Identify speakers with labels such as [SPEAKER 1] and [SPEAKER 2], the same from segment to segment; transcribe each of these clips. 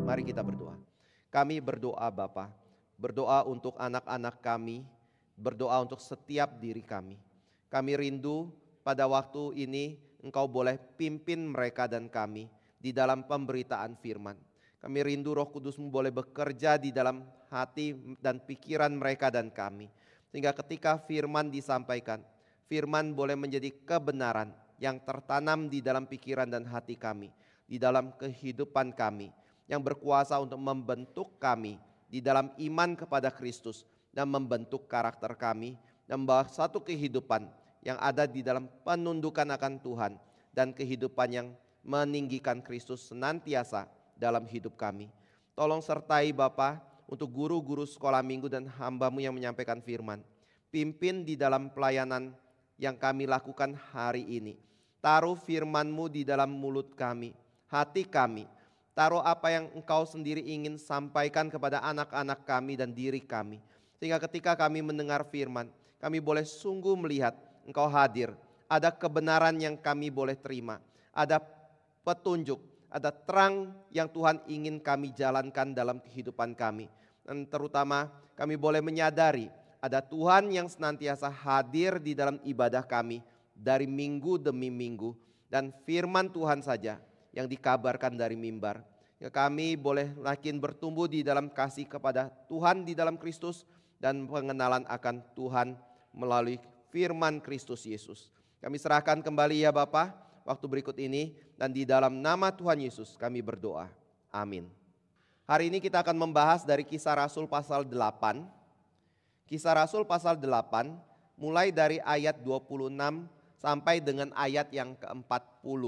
[SPEAKER 1] Mari kita berdoa. Kami berdoa Bapa, berdoa untuk anak-anak kami, berdoa untuk setiap diri kami. Kami rindu pada waktu ini Engkau boleh pimpin mereka dan kami di dalam pemberitaan firman. Kami rindu Roh Kudus-Mu boleh bekerja di dalam hati dan pikiran mereka dan kami. Sehingga ketika firman disampaikan, firman boleh menjadi kebenaran yang tertanam di dalam pikiran dan hati kami, di dalam kehidupan kami, yang berkuasa untuk membentuk kami di dalam iman kepada Kristus dan membentuk karakter kami dan membawa satu kehidupan yang ada di dalam penundukan akan Tuhan dan kehidupan yang meninggikan Kristus senantiasa dalam hidup kami. Tolong sertai Bapa untuk guru-guru sekolah minggu dan hamba-Mu yang menyampaikan firman. Pimpin di dalam pelayanan yang kami lakukan hari ini. Taruh firman-Mu di dalam mulut kami, hati kami. Taruh apa yang Engkau sendiri ingin sampaikan kepada anak-anak kami dan diri kami. Sehingga ketika kami mendengar firman, kami boleh sungguh melihat Engkau hadir. Ada kebenaran yang kami boleh terima. Ada petunjuk, ada terang yang Tuhan ingin kami jalankan dalam kehidupan kami. Dan terutama kami boleh menyadari ada Tuhan yang senantiasa hadir di dalam ibadah kami dari minggu demi minggu. Dan firman Tuhan saja yang dikabarkan dari mimbar. Ya, kami boleh makin bertumbuh di dalam kasih kepada Tuhan di dalam Kristus dan pengenalan akan Tuhan melalui firman Kristus Yesus. Kami serahkan kembali ya Bapa waktu berikut ini, dan di dalam nama Tuhan Yesus kami berdoa. Amin. Hari ini kita akan membahas dari Kisah Rasul pasal 8. Kisah Rasul pasal 8 mulai dari ayat 26 sampai dengan ayat yang ke-40.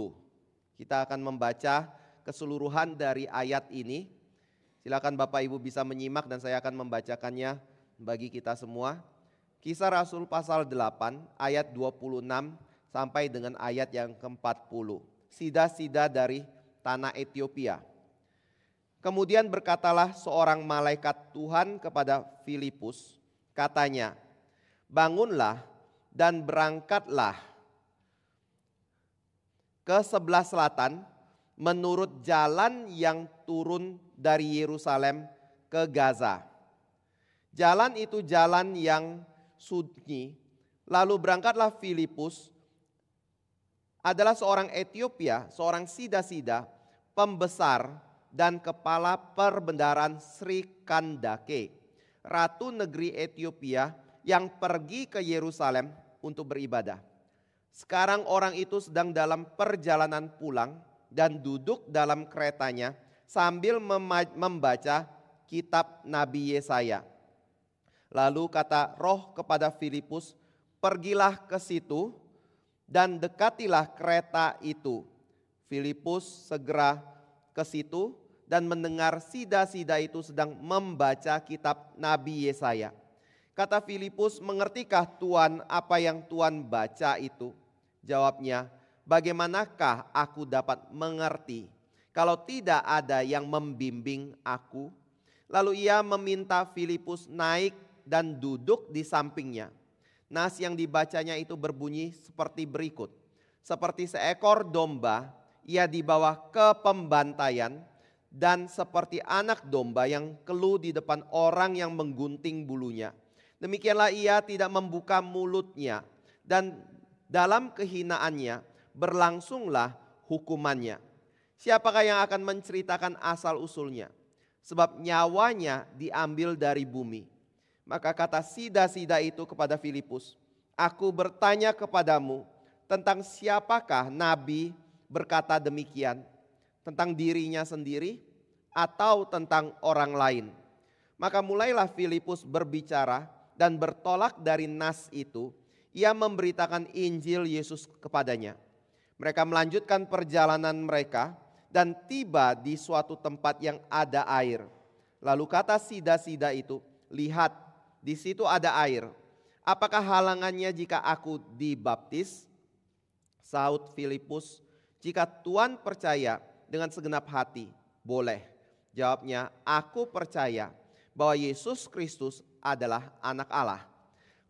[SPEAKER 1] Kita akan membaca keseluruhan dari ayat ini. Silakan Bapak Ibu bisa menyimak dan saya akan membacakannya bagi kita semua. Kisah Rasul pasal 8 ayat 26 sampai dengan ayat yang ke-40. Sida-sida dari tanah Ethiopia. Kemudian berkatalah seorang malaikat Tuhan kepada Filipus, katanya, "Bangunlah dan berangkatlah ke sebelah selatan menurut jalan yang turun dari Yerusalem ke Gaza. Jalan itu jalan yang sunyi." Lalu berangkatlah Filipus, adalah seorang Ethiopia, seorang sida-sida, pembesar dan kepala perbendaharaan Sri Kandake, ratu negeri Ethiopia yang pergi ke Yerusalem untuk beribadah. Sekarang orang itu sedang dalam perjalanan pulang dan duduk dalam keretanya sambil membaca kitab Nabi Yesaya. Lalu kata Roh kepada Filipus, "Pergilah ke situ dan dekatilah kereta itu." Filipus segera ke situ dan mendengar sida-sida itu sedang membaca kitab Nabi Yesaya. Kata Filipus, "Mengertikah Tuan apa yang Tuan baca itu?" Jawabnya, "Bagaimanakah aku dapat mengerti kalau tidak ada yang membimbing aku?" Lalu ia meminta Filipus naik dan duduk di sampingnya. Nas yang dibacanya itu berbunyi seperti berikut. Seperti seekor domba ia dibawa ke pembantaian, dan seperti anak domba yang keluh di depan orang yang menggunting bulunya, demikianlah ia tidak membuka mulutnya, dan dalam kehinaannya berlangsunglah hukumannya. Siapakah yang akan menceritakan asal usulnya? Sebab nyawanya diambil dari bumi. Maka kata sida-sida itu kepada Filipus, "Aku bertanya kepadamu tentang siapakah nabi berkata demikian, tentang dirinya sendiri atau tentang orang lain?" Maka mulailah Filipus berbicara dan bertolak dari nas itu. Ia memberitakan Injil Yesus kepadanya. Mereka melanjutkan perjalanan mereka dan tiba di suatu tempat yang ada air. Lalu kata sida-sida itu, "Lihat, di situ ada air. Apakah halangannya jika aku dibaptis?" Saud Filipus, "Jika Tuan percaya dengan segenap hati, boleh." Jawabnya, "Aku percaya bahwa Yesus Kristus adalah anak Allah."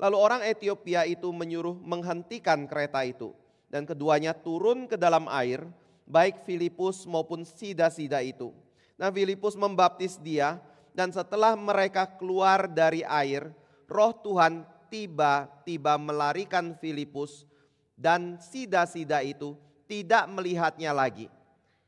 [SPEAKER 1] Lalu orang Etiopia itu menyuruh menghentikan kereta itu. Dan keduanya turun ke dalam air, baik Filipus maupun sida-sida itu. Nah, Filipus membaptis dia, dan setelah mereka keluar dari air, Roh Tuhan tiba-tiba melarikan Filipus, dan sida-sida itu tidak melihatnya lagi.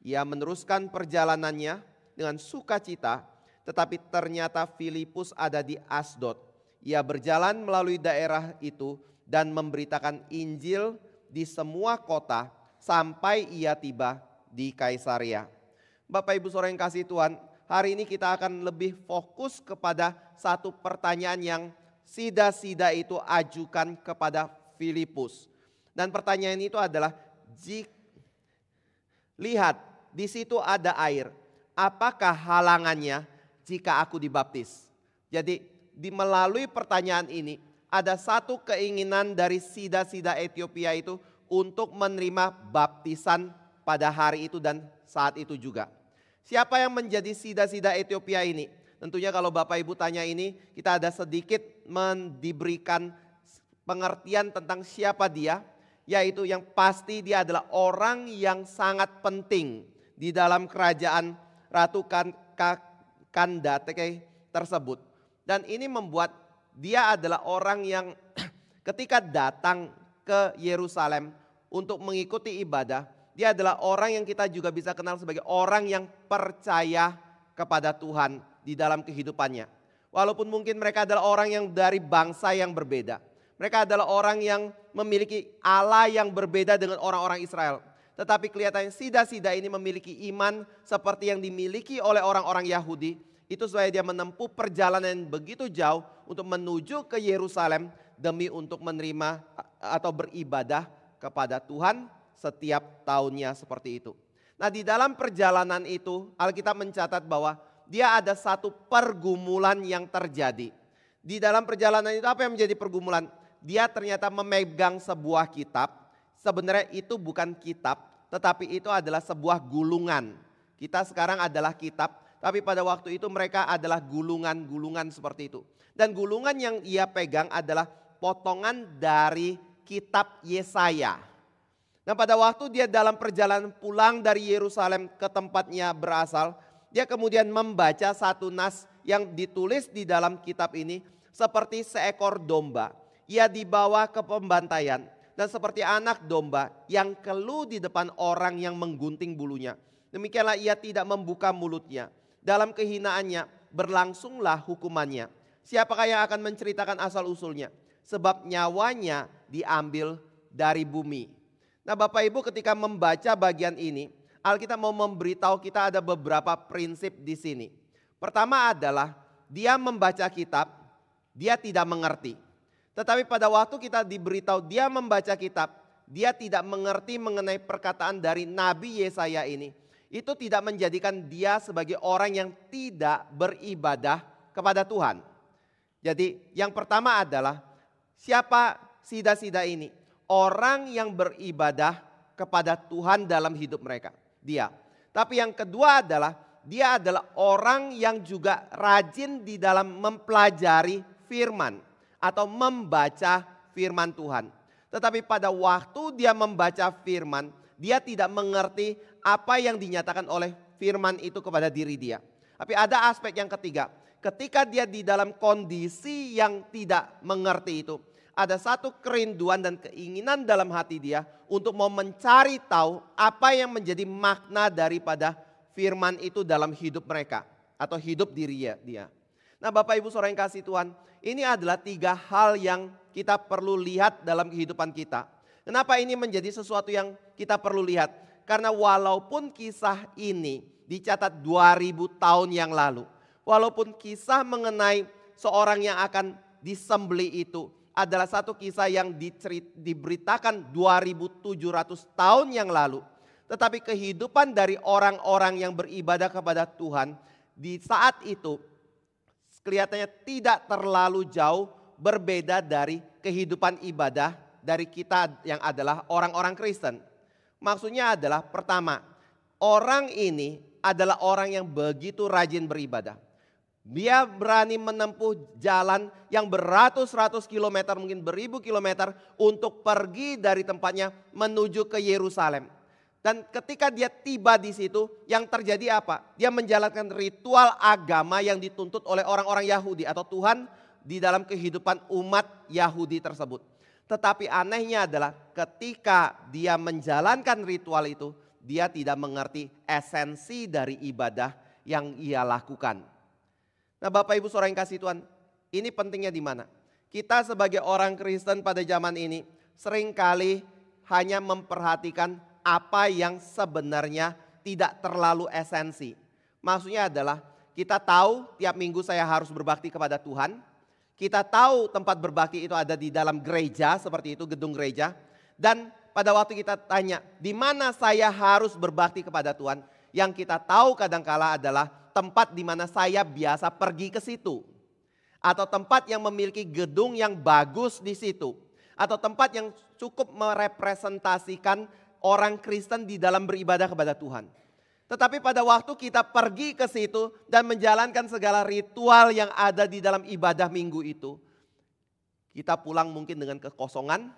[SPEAKER 1] Ia meneruskan perjalanannya dengan sukacita, tetapi ternyata Filipus ada di Asdod. Ia berjalan melalui daerah itu dan memberitakan Injil di semua kota sampai ia tiba di Kaisarea. Bapak Ibu Saudara yang kasih Tuhan, hari ini kita akan lebih fokus kepada satu pertanyaan yang sida-sida itu ajukan kepada Filipus. Dan pertanyaan itu adalah, lihat di situ ada air, apakah halangannya jika aku dibaptis? Jadi melalui pertanyaan ini ada satu keinginan dari sida-sida Etiopia itu untuk menerima baptisan pada hari itu dan saat itu juga. Siapa yang menjadi sida-sida Etiopia ini? Tentunya kalau Bapak Ibu tanya ini, kita ada sedikit diberikan pengertian tentang siapa dia, yaitu yang pasti dia adalah orang yang sangat penting di dalam kerajaan Ratu Kandake tersebut. Dan ini membuat dia adalah orang yang ketika datang ke Yerusalem untuk mengikuti ibadah, dia adalah orang yang kita juga bisa kenal sebagai orang yang percaya kepada Tuhan di dalam kehidupannya. Walaupun mungkin mereka adalah orang yang dari bangsa yang berbeda. Mereka adalah orang yang memiliki Allah yang berbeda dengan orang-orang Israel. Tetapi kelihatannya sida-sida ini memiliki iman seperti yang dimiliki oleh orang-orang Yahudi. Itu supaya dia menempuh perjalanan begitu jauh untuk menuju ke Yerusalem demi untuk menerima atau beribadah kepada Tuhan setiap tahunnya seperti itu. Nah, di dalam perjalanan itu Alkitab mencatat bahwa dia ada satu pergumulan yang terjadi. Di dalam perjalanan itu apa yang menjadi pergumulan? Dia ternyata memegang sebuah kitab. Sebenarnya itu bukan kitab, tetapi itu adalah sebuah gulungan. Kita sekarang adalah kitab. Tapi pada waktu itu mereka adalah gulungan-gulungan seperti itu. Dan gulungan yang ia pegang adalah potongan dari kitab Yesaya. Nah, pada waktu dia dalam perjalanan pulang dari Yerusalem ke tempatnya berasal, dia kemudian membaca satu nas yang ditulis di dalam kitab ini seperti seekor domba. Ia dibawa ke pembantaian dan seperti anak domba yang keluh di depan orang yang menggunting bulunya. Demikianlah ia tidak membuka mulutnya. Dalam kehinaannya berlangsunglah hukumannya. Siapakah yang akan menceritakan asal usulnya? Sebab nyawanya diambil dari bumi. Nah, Bapak Ibu, ketika membaca bagian ini, Alkitab mau memberitahu kita ada beberapa prinsip di sini. Pertama adalah dia membaca kitab, dia tidak mengerti. Tetapi pada waktu kita diberitahu dia membaca kitab, dia tidak mengerti mengenai perkataan dari Nabi Yesaya ini. Itu tidak menjadikan dia sebagai orang yang tidak beribadah kepada Tuhan. Jadi yang pertama adalah siapa sida-sida ini? Orang yang beribadah kepada Tuhan dalam hidup mereka. Dia. Tapi yang kedua adalah dia adalah orang yang juga rajin di dalam mempelajari firman atau membaca firman Tuhan. Tetapi pada waktu dia membaca firman, dia tidak mengerti apa yang dinyatakan oleh firman itu kepada diri dia. Tapi ada aspek yang ketiga. Ketika dia di dalam kondisi yang tidak mengerti itu, ada satu kerinduan dan keinginan dalam hati dia untuk mau mencari tahu apa yang menjadi makna daripada firman itu dalam hidup mereka atau hidup diri dia. Nah, Bapak Ibu Saudara yang kasih Tuhan, ini adalah 3 hal yang kita perlu lihat dalam kehidupan kita. Kenapa ini menjadi sesuatu yang kita perlu lihat? Karena walaupun kisah ini dicatat 2000 tahun yang lalu, walaupun kisah mengenai seorang yang akan disembelih itu adalah satu kisah yang diberitakan 2700 tahun yang lalu, tetapi kehidupan dari orang-orang yang beribadah kepada Tuhan di saat itu kelihatannya tidak terlalu jauh berbeda dari kehidupan ibadah dari kita yang adalah orang-orang Kristen. Maksudnya adalah pertama, orang ini adalah orang yang begitu rajin beribadah. Dia berani menempuh jalan yang beratus-ratus kilometer, mungkin beribu kilometer untuk pergi dari tempatnya menuju ke Yerusalem. Dan ketika dia tiba di situ, yang terjadi apa? Dia menjalankan ritual agama yang dituntut oleh orang-orang Yahudi atau Tuhan di dalam kehidupan umat Yahudi tersebut. Tetapi anehnya adalah ketika dia menjalankan ritual itu, dia tidak mengerti esensi dari ibadah yang ia lakukan. Nah, Bapak Ibu Saudara yang kasih Tuhan, ini pentingnya di mana? Kita sebagai orang Kristen pada zaman ini seringkali hanya memperhatikan apa yang sebenarnya tidak terlalu esensi. Maksudnya adalah kita tahu tiap minggu saya harus berbakti kepada Tuhan. Kita tahu tempat berbakti itu ada di dalam gereja, seperti itu gedung gereja. Dan pada waktu kita tanya, di mana saya harus berbakti kepada Tuhan? Yang kita tahu kadangkala adalah tempat di mana saya biasa pergi ke situ. Atau tempat yang memiliki gedung yang bagus di situ. Atau tempat yang cukup merepresentasikan orang Kristen di dalam beribadah kepada Tuhan. Tetapi pada waktu kita pergi ke situ dan menjalankan segala ritual yang ada di dalam ibadah minggu itu, kita pulang mungkin dengan kekosongan,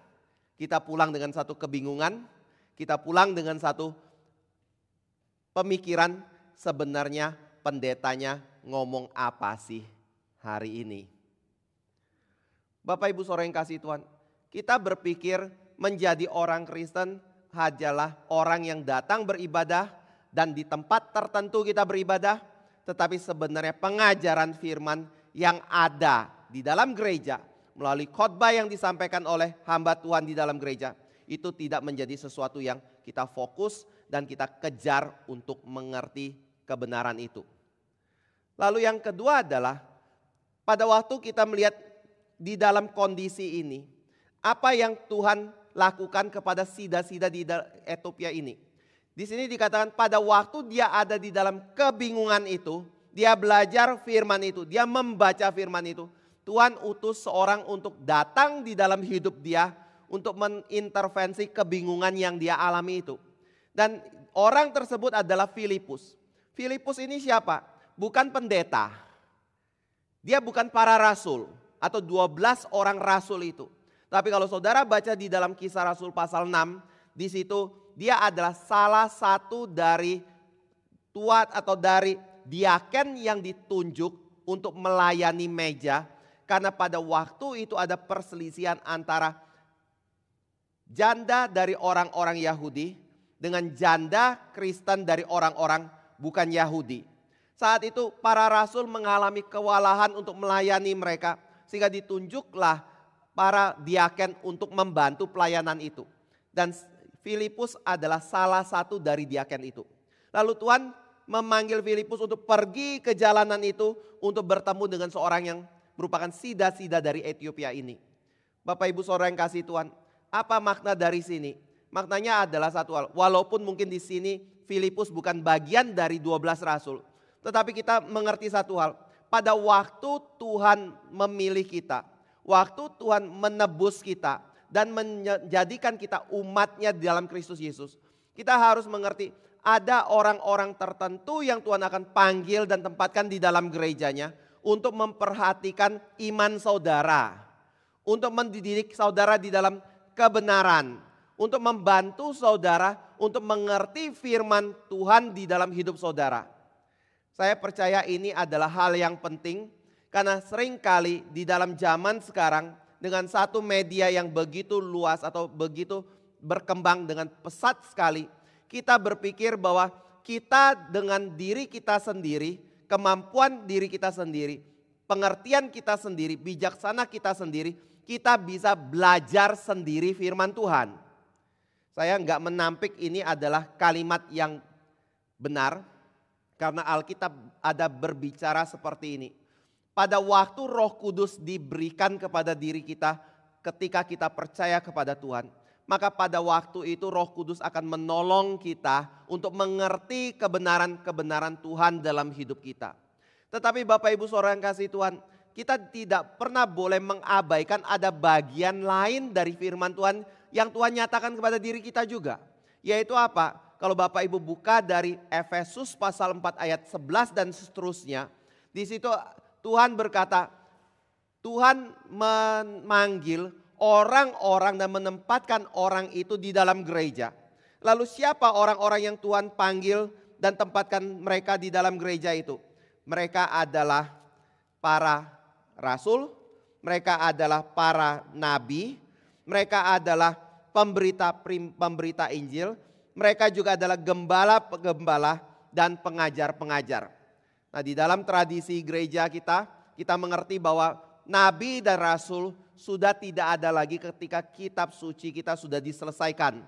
[SPEAKER 1] kita pulang dengan satu kebingungan, kita pulang dengan satu pemikiran sebenarnya pendetanya ngomong apa sih hari ini. Bapak Ibu Saudara yang kasih Tuhan, kita berpikir menjadi orang Kristen adalah orang yang datang beribadah dan di tempat tertentu kita beribadah, tetapi sebenarnya pengajaran firman yang ada di dalam gereja melalui khotbah yang disampaikan oleh hamba Tuhan di dalam gereja itu tidak menjadi sesuatu yang kita fokus dan kita kejar untuk mengerti kebenaran itu. Lalu yang kedua adalah pada waktu kita melihat di dalam kondisi ini, apa yang Tuhan lakukan kepada sida-sida di Etiopia ini. Di sini dikatakan pada waktu dia ada di dalam kebingungan itu, dia belajar firman itu, dia membaca firman itu. Tuhan utus seorang untuk datang di dalam hidup dia untuk mengintervensi kebingungan yang dia alami itu. Dan orang tersebut adalah Filipus. Filipus ini siapa? Bukan pendeta. Dia bukan para rasul atau 12 orang rasul itu. Tapi kalau saudara baca di dalam Kisah Rasul pasal 6, di situ dia adalah salah satu dari tuat atau dari diaken yang ditunjuk untuk melayani meja. Karena pada waktu itu ada perselisihan antara janda dari orang-orang Yahudi dengan janda Kristen dari orang-orang bukan Yahudi. Saat itu para rasul mengalami kewalahan untuk melayani mereka, sehingga ditunjuklah para diaken untuk membantu pelayanan itu. Dan Filipus adalah salah satu dari diaken itu. Lalu Tuhan memanggil Filipus untuk pergi ke jalanan itu untuk bertemu dengan seorang yang merupakan sida-sida dari Etiopia ini. Bapak Ibu Saudara yang kasih Tuhan, apa makna dari sini? Maknanya adalah satu hal, walaupun mungkin di sini Filipus bukan bagian dari 12 rasul, tetapi kita mengerti satu hal, pada waktu Tuhan memilih kita, waktu Tuhan menebus kita dan menjadikan kita umatnya di dalam Kristus Yesus, kita harus mengerti ada orang-orang tertentu yang Tuhan akan panggil dan tempatkan di dalam gerejanya untuk memperhatikan iman saudara, untuk mendidik saudara di dalam kebenaran, untuk membantu saudara untuk mengerti firman Tuhan di dalam hidup saudara. Saya percaya ini adalah hal yang penting karena seringkali di dalam zaman sekarang dengan satu media yang begitu luas atau begitu berkembang dengan pesat sekali, kita berpikir bahwa kita dengan diri kita sendiri, kemampuan diri kita sendiri, pengertian kita sendiri, bijaksana kita sendiri, kita bisa belajar sendiri firman Tuhan. Saya enggak menampik ini adalah kalimat yang benar, karena Alkitab ada berbicara seperti ini. Pada waktu Roh Kudus diberikan kepada diri kita ketika kita percaya kepada Tuhan, maka pada waktu itu Roh Kudus akan menolong kita untuk mengerti kebenaran-kebenaran Tuhan dalam hidup kita. Tetapi Bapak Ibu Saudara yang kasih Tuhan, kita tidak pernah boleh mengabaikan ada bagian lain dari firman Tuhan yang Tuhan nyatakan kepada diri kita juga. Yaitu apa? Kalau Bapak Ibu buka dari Efesus pasal 4 ayat 11 dan seterusnya, Di situ Tuhan berkata, Tuhan memanggil orang-orang dan menempatkan orang itu di dalam gereja. Lalu siapa orang-orang yang Tuhan panggil dan tempatkan mereka di dalam gereja itu? Mereka adalah para rasul, mereka adalah para nabi, mereka adalah pemberita Injil, mereka juga adalah gembala-gembala dan pengajar-pengajar. Nah, di dalam tradisi gereja kita mengerti bahwa nabi dan rasul sudah tidak ada lagi ketika kitab suci kita sudah diselesaikan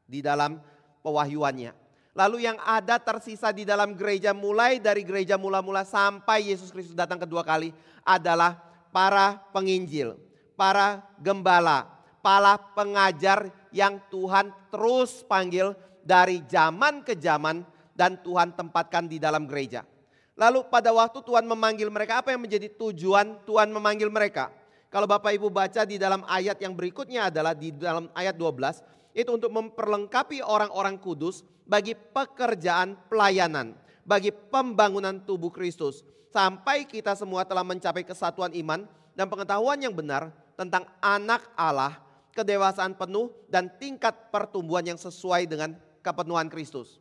[SPEAKER 1] di dalam pewahyuannya. Lalu yang ada tersisa di dalam gereja mulai dari gereja mula-mula sampai Yesus Kristus datang kedua kali adalah para penginjil, para gembala, para pengajar yang Tuhan terus panggil dari zaman ke zaman dan Tuhan tempatkan di dalam gereja. Lalu pada waktu Tuhan memanggil mereka, apa yang menjadi tujuan Tuhan memanggil mereka? Kalau Bapak Ibu baca di dalam ayat yang berikutnya adalah di dalam ayat 12, itu untuk memperlengkapi orang-orang kudus bagi pekerjaan pelayanan, bagi pembangunan tubuh Kristus. Sampai kita semua telah mencapai kesatuan iman dan pengetahuan yang benar tentang anak Allah, kedewasaan penuh dan tingkat pertumbuhan yang sesuai dengan kepenuhan Kristus.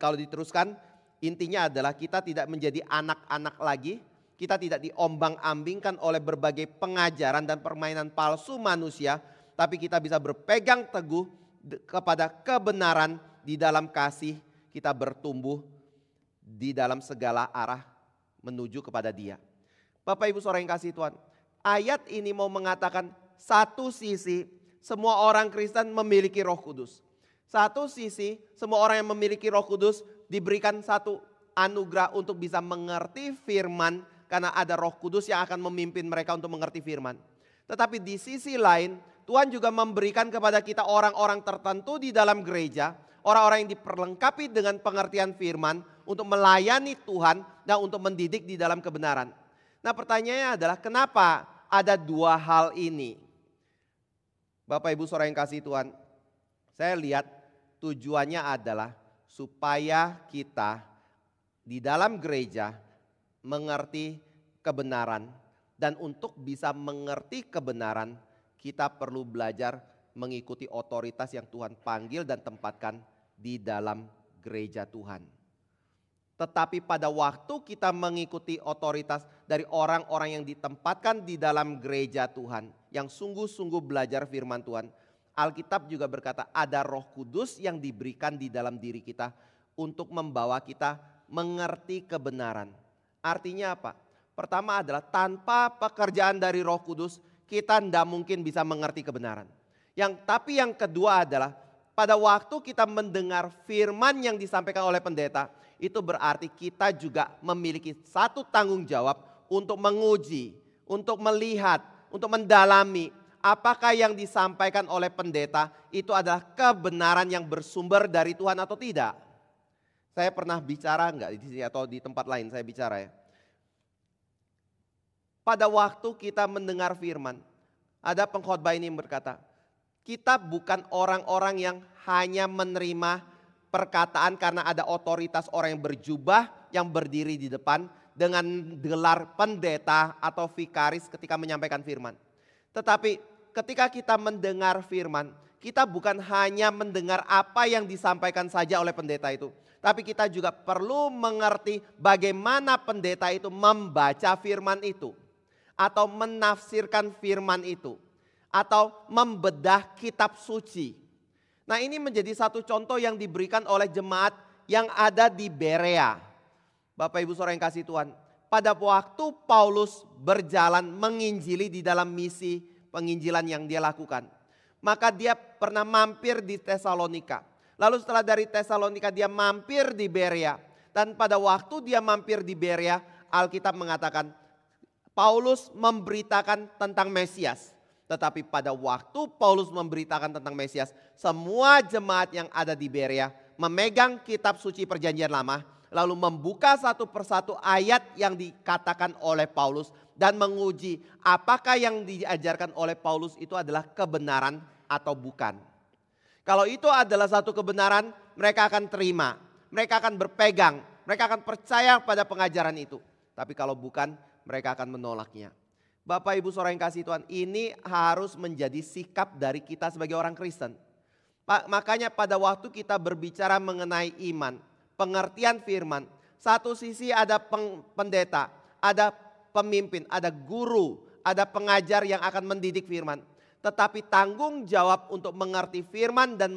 [SPEAKER 1] Kalau diteruskan, intinya adalah kita tidak menjadi anak-anak lagi, kita tidak diombang-ambingkan oleh berbagai pengajaran dan permainan palsu manusia, tapi kita bisa berpegang teguh kepada kebenaran di dalam kasih, kita bertumbuh di dalam segala arah menuju kepada Dia. Bapak Ibu Saudara yang kasih Tuhan, ayat ini mau mengatakan satu sisi semua orang Kristen memiliki Roh Kudus. Satu sisi semua orang yang memiliki Roh Kudus diberikan satu anugerah untuk bisa mengerti firman karena ada Roh Kudus yang akan memimpin mereka untuk mengerti firman. Tetapi di sisi lain Tuhan juga memberikan kepada kita orang-orang tertentu di dalam gereja, orang-orang yang diperlengkapi dengan pengertian firman untuk melayani Tuhan dan untuk mendidik di dalam kebenaran. Nah, pertanyaannya adalah kenapa ada dua hal ini? Bapak Ibu Saudara yang kasih Tuhan, saya lihat tujuannya adalah supaya kita di dalam gereja mengerti kebenaran, dan untuk bisa mengerti kebenaran kita perlu belajar mengikuti otoritas yang Tuhan panggil dan tempatkan di dalam gereja Tuhan. Tetapi pada waktu kita mengikuti otoritas dari orang-orang yang ditempatkan di dalam gereja Tuhan, yang sungguh-sungguh belajar firman Tuhan, Alkitab juga berkata ada Roh Kudus yang diberikan di dalam diri kita untuk membawa kita mengerti kebenaran. Artinya apa? Pertama adalah tanpa pekerjaan dari Roh Kudus kita tidak mungkin bisa mengerti kebenaran. Tapi yang kedua adalah pada waktu kita mendengar firman yang disampaikan oleh pendeta, itu berarti kita juga memiliki satu tanggung jawab untuk menguji, untuk melihat, untuk mendalami apakah yang disampaikan oleh pendeta itu adalah kebenaran yang bersumber dari Tuhan atau tidak. Saya pernah bicara enggak di sini atau di tempat lain saya bicara ya. Pada waktu kita mendengar firman, ada pengkhotbah ini yang berkata, kita bukan orang-orang yang hanya menerima perkataan karena ada otoritas orang yang berjubah yang berdiri di depan dengan gelar pendeta atau vikaris ketika menyampaikan firman. Tetapi ketika kita mendengar firman, kita bukan hanya mendengar apa yang disampaikan saja oleh pendeta itu. Tapi kita juga perlu mengerti bagaimana pendeta itu membaca firman itu. Atau menafsirkan firman itu. Atau membedah kitab suci. Nah, ini menjadi satu contoh yang diberikan oleh jemaat yang ada di Berea. Bapak Ibu Saudara yang kasih Tuhan, pada waktu Paulus berjalan menginjili di dalam misi penginjilan yang dia lakukan, maka dia pernah mampir di Tesalonika. Lalu setelah dari Tesalonika dia mampir di Berea. Dan pada waktu dia mampir di Berea, Alkitab mengatakan Paulus memberitakan tentang Mesias. Tetapi pada waktu Paulus memberitakan tentang Mesias, semua jemaat yang ada di Berea memegang kitab suci perjanjian lama, lalu membuka satu persatu ayat yang dikatakan oleh Paulus dan menguji apakah yang diajarkan oleh Paulus itu adalah kebenaran atau bukan. Kalau itu adalah satu kebenaran, mereka akan terima, mereka akan berpegang, mereka akan percaya pada pengajaran itu. Tapi kalau bukan, mereka akan menolaknya. Bapak Ibu Saudara yang kasih Tuhan, ini harus menjadi sikap dari kita sebagai orang Kristen. Makanya pada waktu kita berbicara mengenai iman, pengertian firman, satu sisi ada pendeta, ada pemimpin, ada guru, ada pengajar yang akan mendidik firman. Tetapi tanggung jawab untuk mengerti firman dan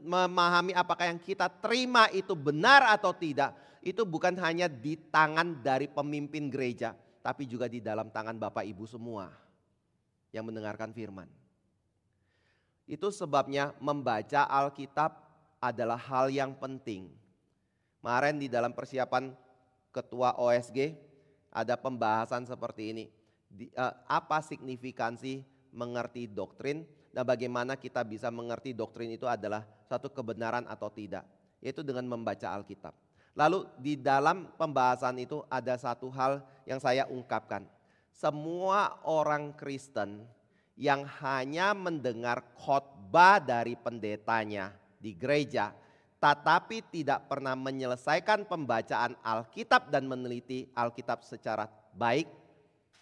[SPEAKER 1] memahami apakah yang kita terima itu benar atau tidak, itu bukan hanya di tangan dari pemimpin gereja, tapi juga di dalam tangan Bapak Ibu semua yang mendengarkan firman. Itu sebabnya membaca Alkitab adalah hal yang penting. Kemarin di dalam persiapan ketua OSG ada pembahasan seperti ini. Apa signifikansi mengerti doktrin dan bagaimana kita bisa mengerti doktrin itu adalah satu kebenaran atau tidak. Yaitu dengan membaca Alkitab. Lalu di dalam pembahasan itu ada satu hal yang saya ungkapkan. Semua orang Kristen yang hanya mendengar khotbah dari pendetanya di gereja, tetapi tidak pernah menyelesaikan pembacaan Alkitab dan meneliti Alkitab secara baik,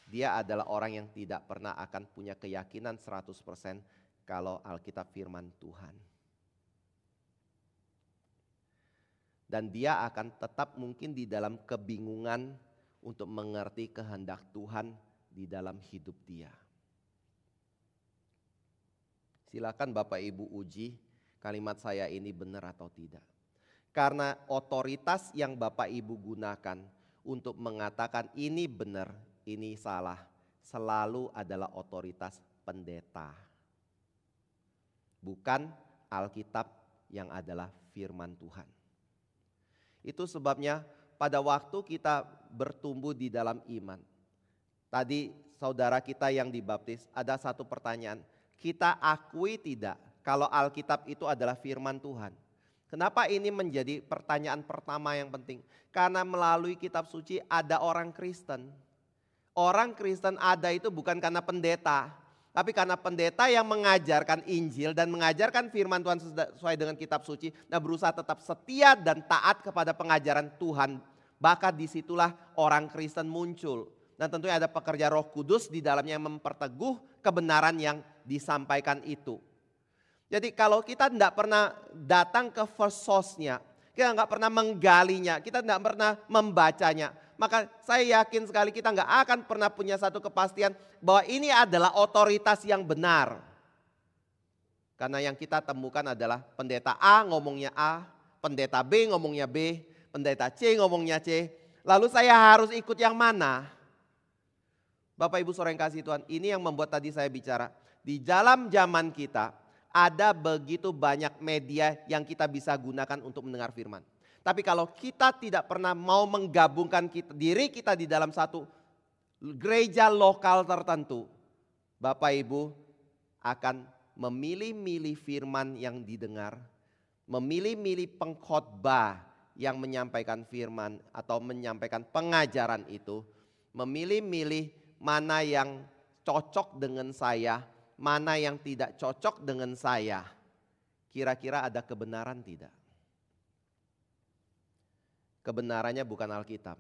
[SPEAKER 1] dia adalah orang yang tidak pernah akan punya keyakinan 100% kalau Alkitab firman Tuhan. Dan dia akan tetap mungkin di dalam kebingungan untuk mengerti kehendak Tuhan di dalam hidup dia. Silakan Bapak Ibu uji kalimat saya ini benar atau tidak. Karena otoritas yang Bapak Ibu gunakan untuk mengatakan ini benar, ini salah, selalu adalah otoritas pendeta. Bukan Alkitab yang adalah firman Tuhan. Itu sebabnya pada waktu kita bertumbuh di dalam iman. Tadi saudara kita yang dibaptis ada satu pertanyaan. Kita akui tidak kalau Alkitab itu adalah firman Tuhan? Kenapa ini menjadi pertanyaan pertama yang penting? Karena melalui kitab suci ada orang Kristen. Orang Kristen ada itu bukan karena pendeta, tapi karena pendeta yang mengajarkan Injil dan mengajarkan firman Tuhan sesuai dengan kitab suci dan berusaha tetap setia dan taat kepada pengajaran Tuhan. Bahkan disitulah orang Kristen muncul. Dan tentunya ada pekerja Roh Kudus di dalamnya yang memperteguh kebenaran yang disampaikan itu. Jadi kalau kita tidak pernah datang ke first source-nya, kita nggak pernah menggalinya, kita tidak pernah membacanya, maka saya yakin sekali kita nggak akan pernah punya satu kepastian bahwa ini adalah otoritas yang benar. Karena yang kita temukan adalah pendeta A ngomongnya A, pendeta B ngomongnya B, pendeta C ngomongnya C. Lalu saya harus ikut yang mana? Bapak Ibu Saudara yang kasih Tuhan, ini yang membuat tadi saya bicara. Di dalam zaman kita ada begitu banyak media yang kita bisa gunakan untuk mendengar firman. Tapi kalau kita tidak pernah mau menggabungkan diri kita di dalam satu gereja lokal tertentu, Bapak Ibu akan memilih-milih firman yang didengar, memilih-milih pengkhotbah yang menyampaikan firman atau menyampaikan pengajaran itu, memilih-milih mana yang cocok dengan saya, mana yang tidak cocok dengan saya. Kira-kira ada kebenaran tidak? Kebenarannya bukan Alkitab,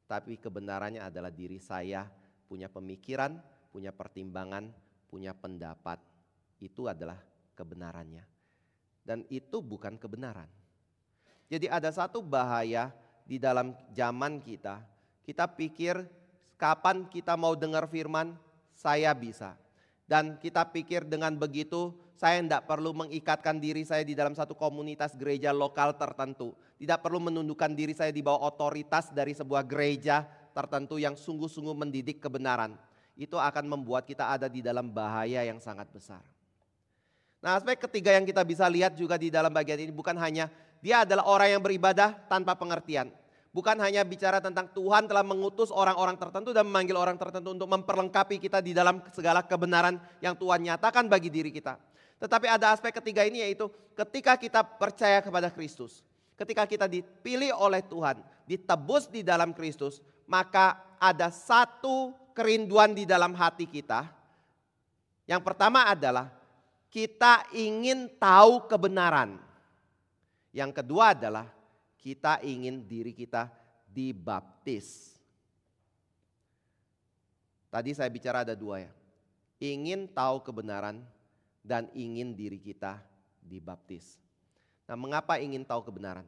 [SPEAKER 1] tapi kebenarannya adalah diri saya punya pemikiran, punya pertimbangan, punya pendapat. Itu adalah kebenarannya. Dan itu bukan kebenaran. Jadi ada satu bahaya di dalam zaman kita. Kita pikir kapan kita mau dengar firman, saya bisa. Dan kita pikir dengan begitu, saya tidak perlu mengikatkan diri saya di dalam satu komunitas gereja lokal tertentu. Tidak perlu menundukkan diri saya di bawah otoritas dari sebuah gereja tertentu yang sungguh-sungguh mendidik kebenaran. Itu akan membuat kita ada di dalam bahaya yang sangat besar. Nah, aspek ketiga yang kita bisa lihat juga di dalam bagian ini bukan hanya dia adalah orang yang beribadah tanpa pengertian. Bukan hanya bicara tentang Tuhan telah mengutus orang-orang tertentu dan memanggil orang tertentu untuk memperlengkapi kita di dalam segala kebenaran yang Tuhan nyatakan bagi diri kita. Tetapi ada aspek ketiga ini, yaitu ketika kita percaya kepada Kristus. Ketika kita dipilih oleh Tuhan, ditebus di dalam Kristus, maka ada satu kerinduan di dalam hati kita. Yang pertama adalah kita ingin tahu kebenaran. Yang kedua adalah kita ingin diri kita dibaptis. Tadi saya bicara ada dua ya. Ingin tahu kebenaran dan ingin diri kita dibaptis. Nah, mengapa ingin tahu kebenaran?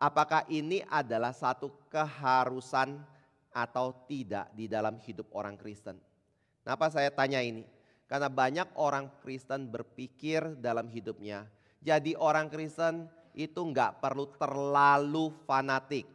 [SPEAKER 1] Apakah ini adalah satu keharusan atau tidak di dalam hidup orang Kristen? Kenapa saya tanya ini? Karena banyak orang Kristen berpikir dalam hidupnya, jadi orang Kristen itu nggak perlu terlalu fanatik.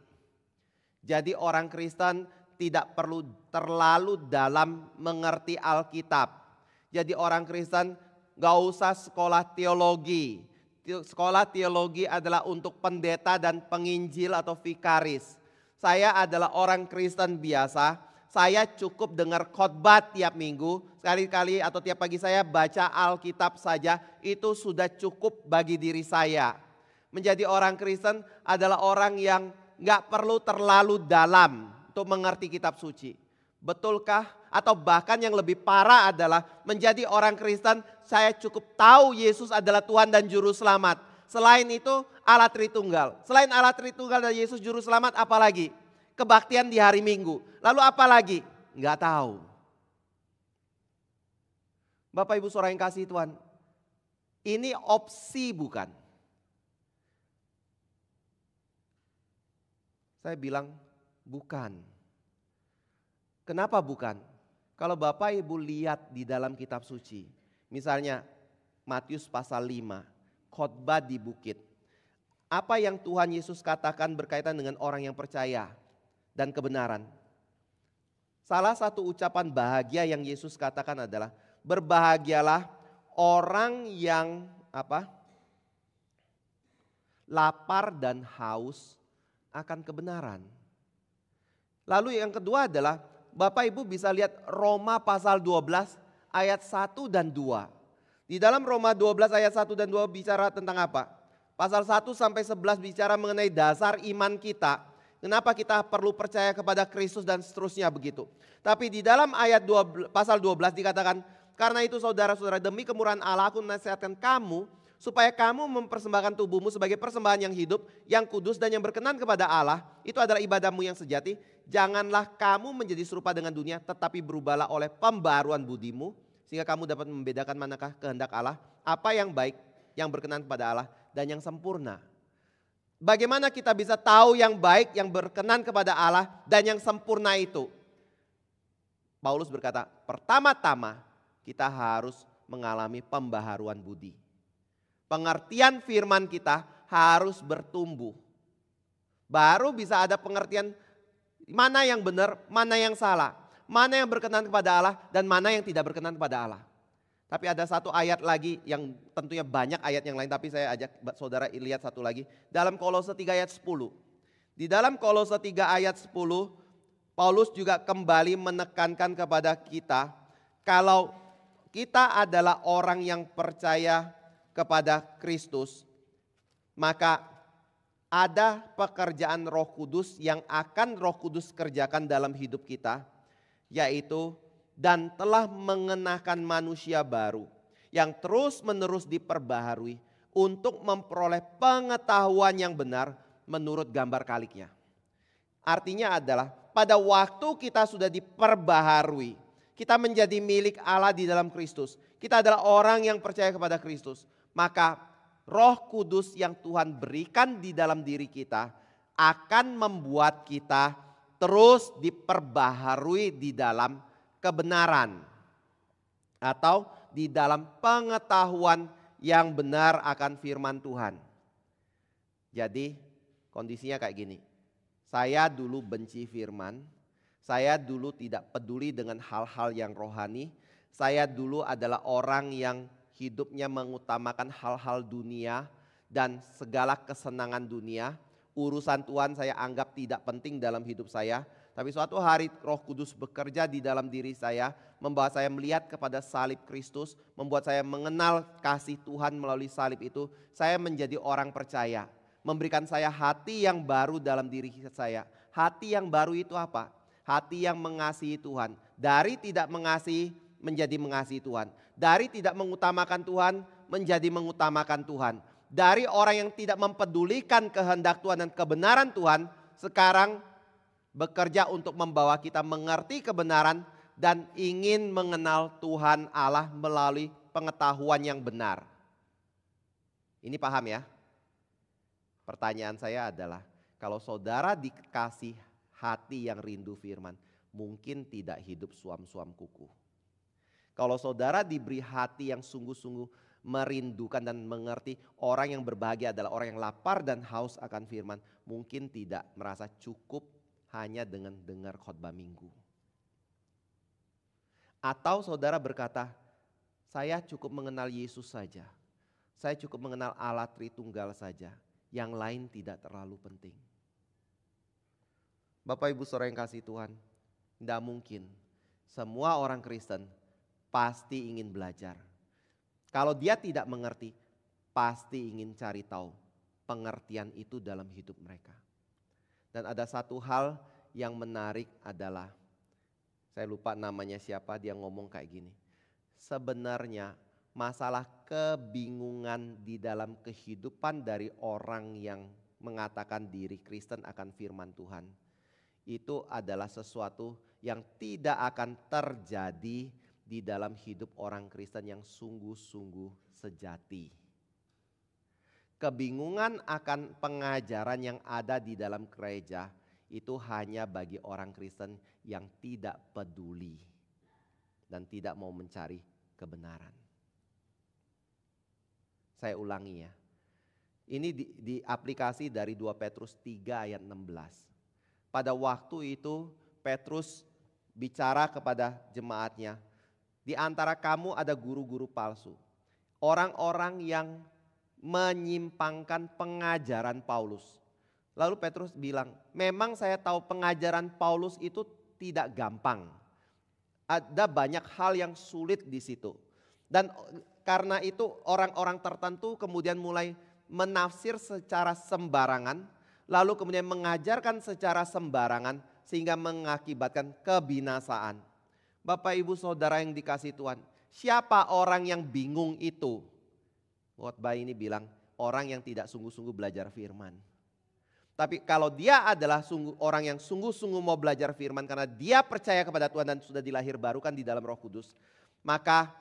[SPEAKER 1] Jadi orang Kristen tidak perlu terlalu dalam mengerti Alkitab. Jadi orang Kristen nggak usah sekolah teologi. Sekolah teologi adalah untuk pendeta dan penginjil atau vikaris. Saya adalah orang Kristen biasa. Saya cukup dengar khotbah tiap minggu. Sekali-kali atau tiap pagi saya baca Alkitab saja. Itu sudah cukup bagi diri saya. Menjadi orang Kristen adalah orang yang gak perlu terlalu dalam untuk mengerti kitab suci. Betulkah? Atau bahkan yang lebih parah adalah menjadi orang Kristen saya cukup tahu Yesus adalah Tuhan dan Juru Selamat. Selain itu Allah Tritunggal. Selain Allah Tritunggal dan Yesus Juru Selamat apa lagi? Kebaktian di hari Minggu. Lalu apa lagi? Nggak tahu. Bapak Ibu Saudara yang kasih Tuhan, ini opsi bukan? Saya bilang bukan. Kenapa bukan? Kalau Bapak Ibu lihat di dalam kitab suci, misalnya Matius pasal 5, khotbah di bukit. Apa yang Tuhan Yesus katakan berkaitan dengan orang yang percaya dan kebenaran? Salah satu ucapan bahagia yang Yesus katakan adalah berbahagialah orang yang lapar dan haus akan kebenaran. Lalu yang kedua adalah Bapak Ibu bisa lihat Roma pasal 12 ayat 1 dan 2. Di dalam Roma 12 ayat 1 dan 2 bicara tentang apa? Pasal 1 sampai 11 bicara mengenai dasar iman kita. Kenapa kita perlu percaya kepada Kristus dan seterusnya begitu. Tapi di dalam ayat pasal 12 dikatakan, karena itu saudara-saudara demi kemurahan Allah aku menasihatkan kamu supaya kamu mempersembahkan tubuhmu sebagai persembahan yang hidup, yang kudus dan yang berkenan kepada Allah. Itu adalah ibadahmu yang sejati. Janganlah kamu menjadi serupa dengan dunia, tetapi berubahlah oleh pembaruan budimu. Sehingga kamu dapat membedakan manakah kehendak Allah, apa yang baik, yang berkenan kepada Allah dan yang sempurna. Bagaimana kita bisa tahu yang baik, yang berkenan kepada Allah dan yang sempurna itu? Paulus berkata, pertama-tama kita harus mengalami pembaharuan budi. Pengertian firman kita harus bertumbuh. Baru bisa ada pengertian mana yang benar, mana yang salah. Mana yang berkenan kepada Allah dan mana yang tidak berkenan kepada Allah. Tapi ada satu ayat lagi yang tentunya banyak ayat yang lain, tapi saya ajak saudara lihat satu lagi. Dalam Kolose 3 ayat 10. Di dalam Kolose 3 ayat 10, Paulus juga kembali menekankan kepada kita, kalau kita adalah orang yang percaya kepada Kristus, maka ada pekerjaan Roh Kudus yang akan Roh Kudus kerjakan dalam hidup kita, yaitu dan telah mengenakan manusia baru yang terus-menerus diperbaharui untuk memperoleh pengetahuan yang benar menurut gambar kaliknya. Artinya adalah pada waktu kita sudah diperbaharui, kita menjadi milik Allah di dalam Kristus. Kita adalah orang yang percaya kepada Kristus. Maka Roh Kudus yang Tuhan berikan di dalam diri kita akan membuat kita terus diperbaharui di dalam kebenaran atau di dalam pengetahuan yang benar akan firman Tuhan. Jadi kondisinya kayak gini. Saya dulu benci firman, saya dulu tidak peduli dengan hal-hal yang rohani, saya dulu adalah orang yang hidupnya mengutamakan hal-hal dunia dan segala kesenangan dunia. Urusan Tuhan saya anggap tidak penting dalam hidup saya. Tapi suatu hari Roh Kudus bekerja di dalam diri saya, membawa saya melihat kepada salib Kristus, membuat saya mengenal kasih Tuhan melalui salib itu. Saya menjadi orang percaya, memberikan saya hati yang baru dalam diri saya. Hati yang baru itu apa? Hati yang mengasihi Tuhan. Dari tidak mengasihi menjadi mengasihi Tuhan. Dari tidak mengutamakan Tuhan menjadi mengutamakan Tuhan. Dari orang yang tidak mempedulikan kehendak Tuhan dan kebenaran Tuhan, sekarang bekerja untuk membawa kita mengerti kebenaran dan ingin mengenal Tuhan Allah melalui pengetahuan yang benar. Ini paham ya? Pertanyaan saya adalah, kalau saudara dikasih hati yang rindu firman, mungkin tidak hidup suam-suam kuku. Kalau saudara diberi hati yang sungguh-sungguh merindukan dan mengerti, orang yang berbahagia adalah orang yang lapar dan haus akan firman, mungkin tidak merasa cukup hanya dengan dengar khotbah minggu. Atau saudara berkata, saya cukup mengenal Yesus saja. Saya cukup mengenal Allah Tritunggal saja. Yang lain tidak terlalu penting. Bapak Ibu Saudara yang kasih Tuhan, tidak mungkin semua orang Kristen pasti ingin belajar. Kalau dia tidak mengerti, pasti ingin cari tahu pengertian itu dalam hidup mereka. Dan ada satu hal yang menarik adalah, saya lupa namanya siapa, dia ngomong kayak gini. Sebenarnya masalah kebingungan di dalam kehidupan dari orang yang mengatakan diri Kristen akan firman Tuhan, itu adalah sesuatu yang tidak akan terjadi di dalam hidup orang Kristen yang sungguh-sungguh sejati. Kebingungan akan pengajaran yang ada di dalam gereja itu hanya bagi orang Kristen yang tidak peduli dan tidak mau mencari kebenaran. Saya ulangi ya. Ini di aplikasi dari 2 Petrus 3 ayat 16. Pada waktu itu Petrus bicara kepada jemaatnya, di antara kamu ada guru-guru palsu. Orang-orang yang menyimpangkan pengajaran Paulus. Lalu Petrus bilang, memang saya tahu pengajaran Paulus itu tidak gampang. Ada banyak hal yang sulit di situ. Dan karena itu orang-orang tertentu kemudian mulai menafsir secara sembarangan, lalu kemudian mengajarkan secara sembarangan sehingga mengakibatkan kebinasaan. Bapak Ibu Saudara yang dikasihi Tuhan, siapa orang yang bingung itu? Khotbah ini bilang orang yang tidak sungguh-sungguh belajar firman. Tapi kalau dia adalah orang yang sungguh-sungguh mau belajar firman karena dia percaya kepada Tuhan dan sudah dilahir barukan di dalam Roh Kudus, maka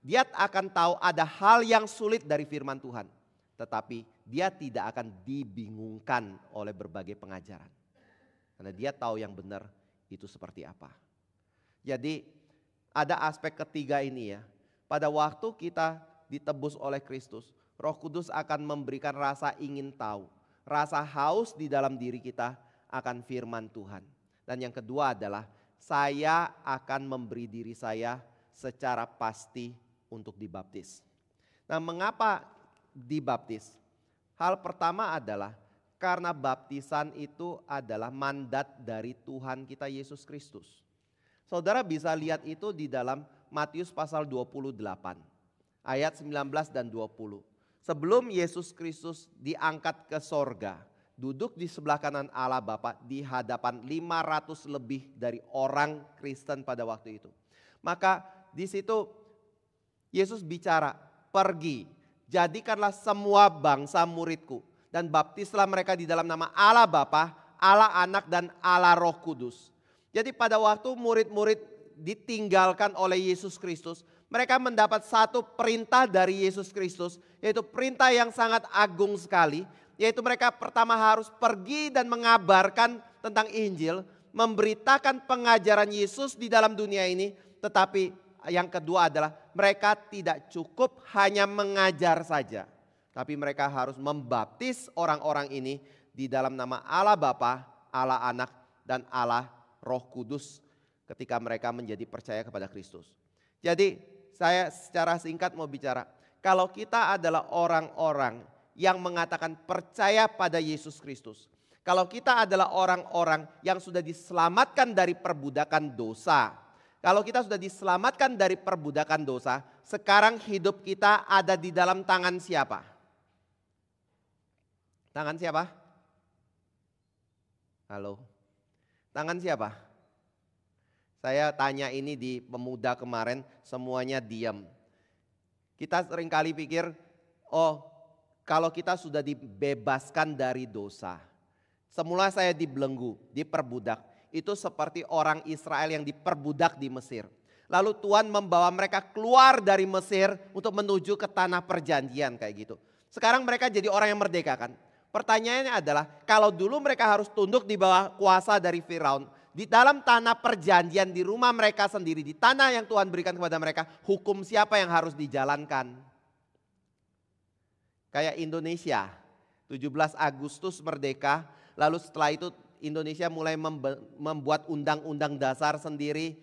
[SPEAKER 1] dia akan tahu ada hal yang sulit dari firman Tuhan. Tetapi dia tidak akan dibingungkan oleh berbagai pengajaran. Karena dia tahu yang benar itu seperti apa. Jadi ada aspek ketiga ini ya. Pada waktu kita ditebus oleh Kristus, Roh Kudus akan memberikan rasa ingin tahu. Rasa haus di dalam diri kita akan firman Tuhan. Dan yang kedua adalah saya akan memberi diri saya secara pasti untuk dibaptis. Nah, mengapa dibaptis? Hal pertama adalah karena baptisan itu adalah mandat dari Tuhan kita Yesus Kristus. Saudara bisa lihat itu di dalam Matius pasal 28 ayat 19 dan 20. Sebelum Yesus Kristus diangkat ke sorga, duduk di sebelah kanan Allah Bapa di hadapan 500 lebih dari orang Kristen pada waktu itu. Maka di situ Yesus bicara, pergi, jadikanlah semua bangsa muridku dan baptislah mereka di dalam nama Allah Bapa, Allah Anak dan Allah Roh Kudus. Jadi pada waktu murid-murid ditinggalkan oleh Yesus Kristus, mereka mendapat satu perintah dari Yesus Kristus, yaitu perintah yang sangat agung sekali, yaitu mereka pertama harus pergi dan mengabarkan tentang Injil, memberitakan pengajaran Yesus di dalam dunia ini, tetapi yang kedua adalah mereka tidak cukup hanya mengajar saja, tapi mereka harus membaptis orang-orang ini di dalam nama Allah Bapa, Allah Anak dan Allah Roh Kudus ketika mereka menjadi percaya kepada Kristus. Jadi saya secara singkat mau bicara, kalau kita adalah orang-orang yang mengatakan percaya pada Yesus Kristus, kalau kita adalah orang-orang yang sudah diselamatkan dari perbudakan dosa, kalau kita sudah diselamatkan dari perbudakan dosa, sekarang hidup kita ada di dalam tangan siapa? Tangan siapa? Halo? Tangan siapa? Saya tanya ini di pemuda kemarin, semuanya diam. Kita seringkali pikir, oh kalau kita sudah dibebaskan dari dosa. Semula saya dibelenggu, diperbudak. itu seperti orang Israel yang diperbudak di Mesir. Lalu Tuhan membawa mereka keluar dari Mesir untuk menuju ke tanah perjanjian kayak gitu. Sekarang mereka jadi orang yang merdeka kan. Pertanyaannya adalah kalau dulu mereka harus tunduk di bawah kuasa dari Firaun. Di dalam tanah perjanjian di rumah mereka sendiri, di tanah yang Tuhan berikan kepada mereka, hukum siapa yang harus dijalankan? Kayak Indonesia, 17 Agustus merdeka, lalu setelah itu Indonesia mulai membuat undang-undang dasar sendiri.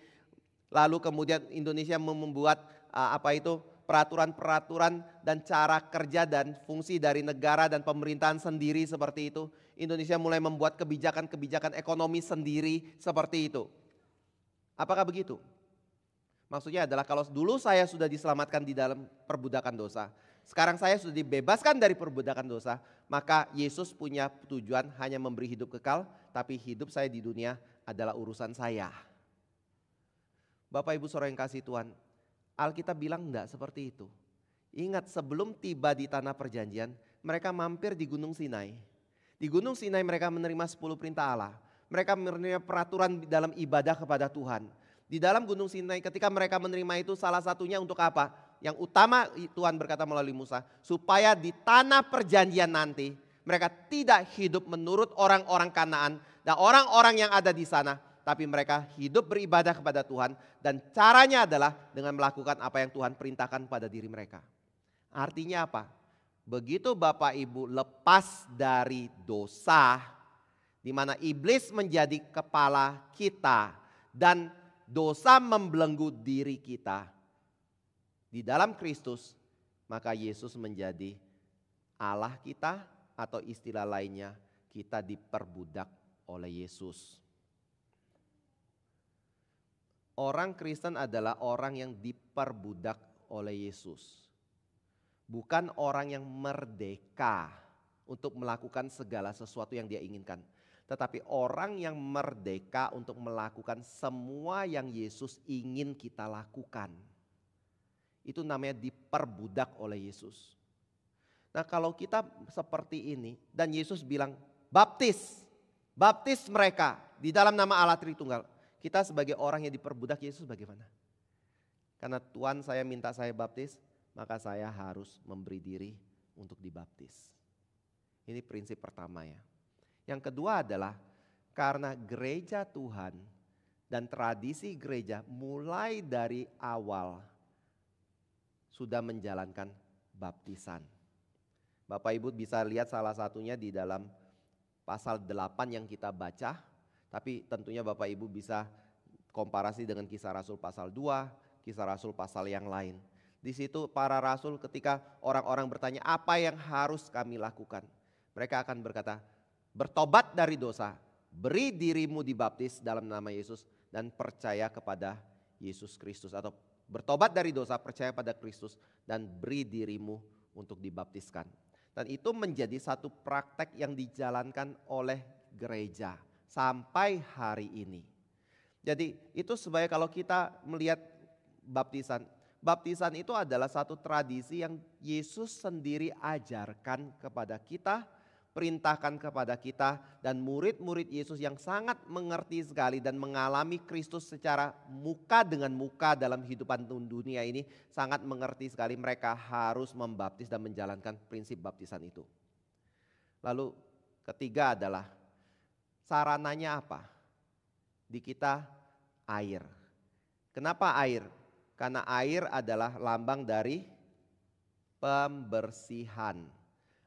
[SPEAKER 1] Lalu kemudian Indonesia membuat peraturan-peraturan dan cara kerja dan fungsi dari negara dan pemerintahan sendiri seperti itu. Indonesia mulai membuat kebijakan-kebijakan ekonomi sendiri seperti itu. Apakah begitu? Maksudnya adalah kalau dulu saya sudah diselamatkan di dalam perbudakan dosa, sekarang saya sudah dibebaskan dari perbudakan dosa, maka Yesus punya tujuan hanya memberi hidup kekal, tapi hidup saya di dunia adalah urusan saya. Bapak Ibu Saudara yang kasih Tuhan, Alkitab bilang enggak seperti itu. Ingat sebelum tiba di tanah perjanjian, mereka mampir di Gunung Sinai. Di Gunung Sinai mereka menerima 10 perintah Allah. Mereka menerima peraturan dalam ibadah kepada Tuhan. Di dalam Gunung Sinai ketika mereka menerima itu salah satunya untuk apa? Yang utama Tuhan berkata melalui Musa, supaya di tanah perjanjian nanti mereka tidak hidup menurut orang-orang Kanaan dan orang-orang yang ada di sana. Tapi mereka hidup beribadah kepada Tuhan dan caranya adalah dengan melakukan apa yang Tuhan perintahkan pada diri mereka. Artinya apa? Begitu Bapak Ibu lepas dari dosa, di mana iblis menjadi kepala kita dan dosa membelenggu diri kita di dalam Kristus, maka Yesus menjadi Allah kita, atau istilah lainnya kita diperbudak oleh Yesus. Orang Kristen adalah orang yang diperbudak oleh Yesus. Bukan orang yang merdeka untuk melakukan segala sesuatu yang dia inginkan. Tetapi orang yang merdeka untuk melakukan semua yang Yesus ingin kita lakukan. Itu namanya diperbudak oleh Yesus. Nah kalau kita seperti ini dan Yesus bilang baptis mereka di dalam nama Allah Tritunggal. Kita sebagai orang yang diperbudak Yesus bagaimana? Karena Tuhan saya minta saya baptis, maka saya harus memberi diri untuk dibaptis. Ini prinsip pertama ya. Yang kedua adalah karena gereja Tuhan dan tradisi gereja mulai dari awal sudah menjalankan baptisan. Bapak Ibu bisa lihat salah satunya di dalam pasal 8 yang kita baca. Tapi tentunya Bapak Ibu bisa komparasi dengan Kisah Rasul pasal 2, Kisah Rasul pasal yang lain. Di situ para rasul ketika orang-orang bertanya apa yang harus kami lakukan. Mereka akan berkata, bertobat dari dosa, beri dirimu dibaptis dalam nama Yesus dan percaya kepada Yesus Kristus. Atau bertobat dari dosa, percaya pada Kristus dan beri dirimu untuk dibaptiskan. Dan itu menjadi satu praktek yang dijalankan oleh gereja sampai hari ini. Jadi itu sebagai kalau kita melihat baptisan. Baptisan itu adalah satu tradisi yang Yesus sendiri ajarkan kepada kita, perintahkan kepada kita, dan murid-murid Yesus yang sangat mengerti sekali dan mengalami Kristus secara muka dengan muka dalam kehidupan dunia ini, sangat mengerti sekali mereka harus membaptis dan menjalankan prinsip baptisan itu. Lalu ketiga adalah sarananya apa? Di kita air. Kenapa air? Karena air adalah lambang dari pembersihan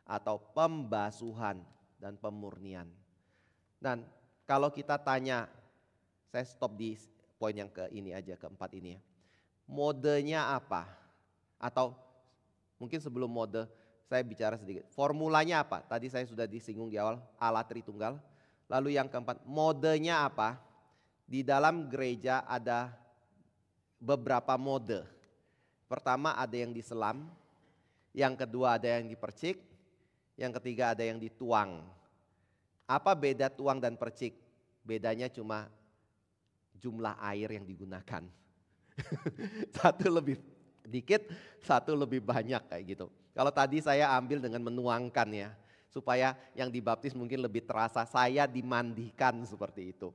[SPEAKER 1] atau pembasuhan dan pemurnian. Dan kalau kita tanya, saya stop di poin yang keempat ini ya. Modenya apa? Atau mungkin sebelum mode saya bicara sedikit. Formulanya apa? Tadi saya sudah disinggung di awal, Allah Tritunggal. Lalu yang keempat, modenya apa? Di dalam gereja ada beberapa mode. Pertama ada yang diselam, yang kedua ada yang dipercik, yang ketiga ada yang dituang. Apa beda tuang dan percik? Bedanya cuma jumlah air yang digunakan. Satu lebih dikit, satu lebih banyak kayak gitu. Kalau tadi saya ambil dengan menuangkan ya. Supaya yang dibaptis mungkin lebih terasa saya dimandikan seperti itu.